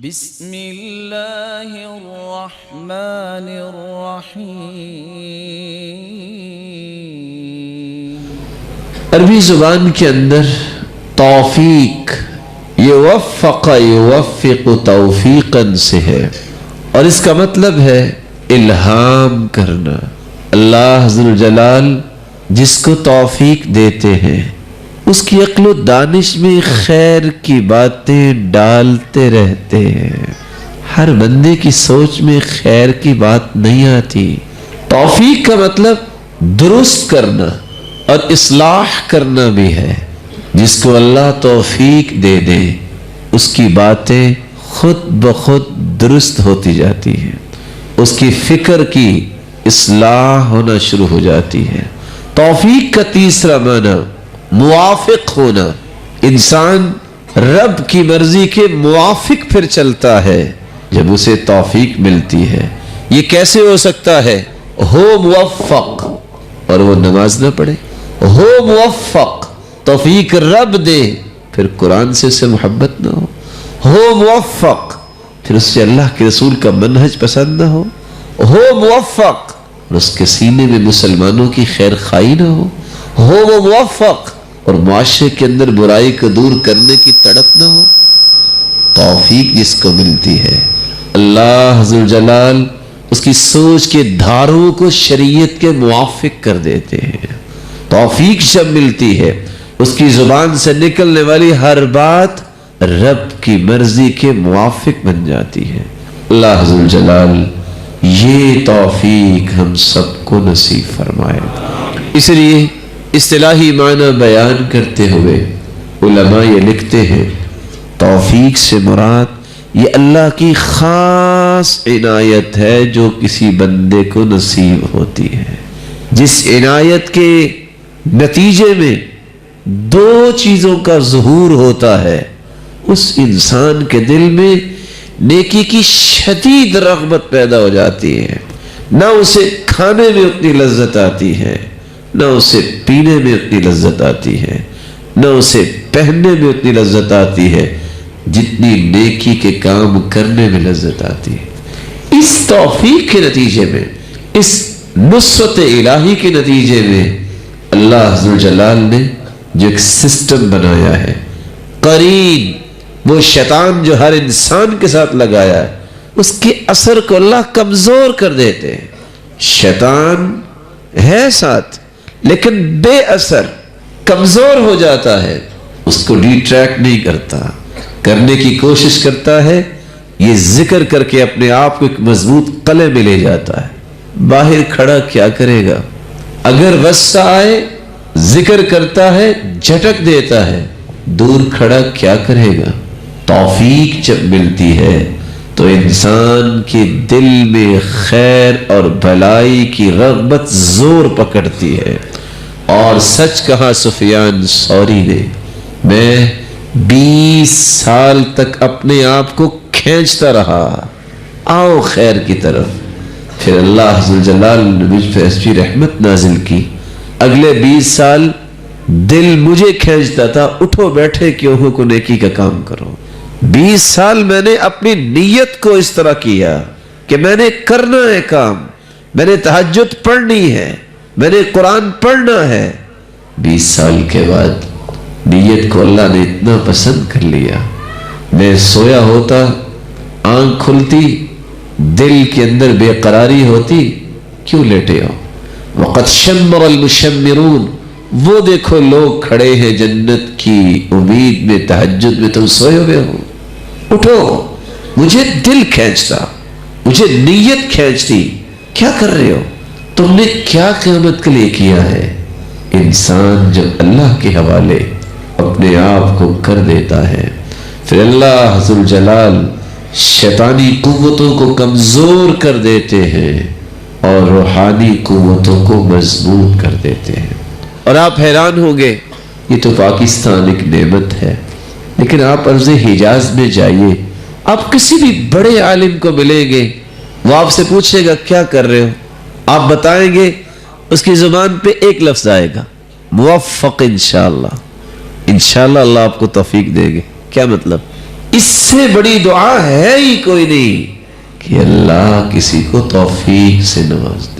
بسم اللہ الرحمن الرحیم۔ عربی زبان کے اندر توفیق یوفق یوفق توفیقا سے ہے اور اس کا مطلب ہے الہام کرنا۔ اللہ ذو الجلال جس کو توفیق دیتے ہیں اس کی عقل و دانش میں خیر کی باتیں ڈالتے رہتے ہیں۔ ہر بندے کی سوچ میں خیر کی بات نہیں آتی۔ توفیق کا مطلب درست کرنا اور اصلاح کرنا بھی ہے۔ جس کو اللہ توفیق دے دے اس کی باتیں خود بخود درست ہوتی جاتی ہیں، اس کی فکر کی اصلاح ہونا شروع ہو جاتی ہے۔ توفیق کا تیسرا معنی موافق ہونا۔ انسان رب کی مرضی کے موافق پھر چلتا ہے جب اسے توفیق ملتی ہے۔ یہ کیسے ہو سکتا ہے؟ ہو موفق اور وہ نماز نہ پڑھے، ہو موفق توفیق رب دے پھر قرآن سے اسے محبت نہ ہو موفق پھر اس سے اللہ کے رسول کا منہج پسند نہ ہو موفق اور اس کے سینے میں مسلمانوں کی خیر خواہی نہ ہو وہ موفق اور معاشرے کے اندر برائی کو دور کرنے کی تڑپ نہ ہو۔ توفیق جس کو ملتی ہے اللہ ذو الجلال اس کی سوچ کے دھاروں کو شریعت کے موافق کر دیتے ہیں۔ توفیق جب ملتی ہے اس کی زبان سے نکلنے والی ہر بات رب کی مرضی کے موافق بن جاتی ہے۔ اللہ ذو الجلال یہ توفیق ہم سب کو نصیب فرمائے۔ اس لیے اصطلاحی معنی بیان کرتے ہوئے علماء یہ لکھتے ہیں توفیق سے مراد یہ اللہ کی خاص عنایت ہے جو کسی بندے کو نصیب ہوتی ہے، جس عنایت کے نتیجے میں دو چیزوں کا ظہور ہوتا ہے۔ اس انسان کے دل میں نیکی کی شدید رغبت پیدا ہو جاتی ہے، نہ اسے کھانے میں اتنی لذت آتی ہے، نہ اسے پینے میں اتنی لذت آتی ہے، نہ اسے پہننے میں اتنی لذت آتی ہے جتنی نیکی کے کام کرنے میں لذت آتی ہے۔ اس توفیق کے نتیجے میں، اس نصرت الہی کے نتیجے میں اللہ ذو الجلال نے جو ایک سسٹم بنایا ہے، قرین وہ شیطان جو ہر انسان کے ساتھ لگایا ہے، اس کے اثر کو اللہ کمزور کر دیتے ہیں۔ شیطان ہے ساتھ لیکن بے اثر، کمزور ہو جاتا ہے، اس کو ڈیٹریکٹ نہیں کرتا، کرنے کی کوشش کرتا ہے، یہ ذکر کر کے اپنے آپ کو ایک مضبوط قلعے میں لے جاتا ہے۔ باہر کھڑا کیا کرے گا؟ اگر غصہ آئے ذکر کرتا ہے، جھٹک دیتا ہے، دور کھڑا کیا کرے گا؟ توفیق جب ملتی ہے تو انسان کے دل میں خیر اور بھلائی کی رغبت زور پکڑتی ہے۔ اور سچ کہا سفیان ثوری نے، میں 20 سال تک اپنے آپ کو کھینچتا رہا آؤ خیر کی طرف، پھر اللہ ذو الجلال نے مجھ پہ ایسی رحمت نازل کی، اگلے 20 سال دل مجھے کھینچتا تھا اٹھو بیٹھے کیوں ہو کو نیکی کا کام کرو۔ 20 سال میں نے اپنی نیت کو اس طرح کیا کہ میں نے کرنا ہے کام، میں نے تہجد پڑھنی ہے، میں نے قرآن پڑھنا ہے۔ 20 سال کے بعد نیت کو اللہ نے اتنا پسند کر لیا، میں سویا ہوتا، آنکھ کھلتی، دل کے اندر بے قراری ہوتی، کیوں لیٹے ہو؟ وَقَدْ شَمَّرَ الْمُشَمِّرُونَ، وہ دیکھو لوگ کھڑے ہیں جنت کی امید میں، تہجد میں، تم سوئے ہوئے ہو، اٹھو۔ مجھے دل کھینچتا، مجھے نیت کھینچتی، کیا کر رہے ہو؟ تم نے کیا قیامت کے لیے کیا ہے؟ انسان جب اللہ کے حوالے اپنے آپ کو کر دیتا ہے پھر اللہ ذو الجلال شیطانی قوتوں کو کمزور کر دیتے ہیں اور روحانی قوتوں کو مضبوط کر دیتے ہیں۔ اور آپ حیران ہوں گے، یہ تو پاکستان ایک نعمت ہے، لیکن آپ ارض حجاز میں جائیے، آپ کسی بھی بڑے عالم کو ملیں گے، وہ آپ سے پوچھے گا کیا کر رہے ہو، آپ بتائیں گے، اس کی زبان پہ ایک لفظ آئے گا، موفق انشاءاللہ، انشاءاللہ اللہ آپ کو توفیق دے گے۔ کیا مطلب؟ اس سے بڑی دعا ہے ہی کوئی نہیں کہ اللہ کسی کو توفیق سے نواز دے۔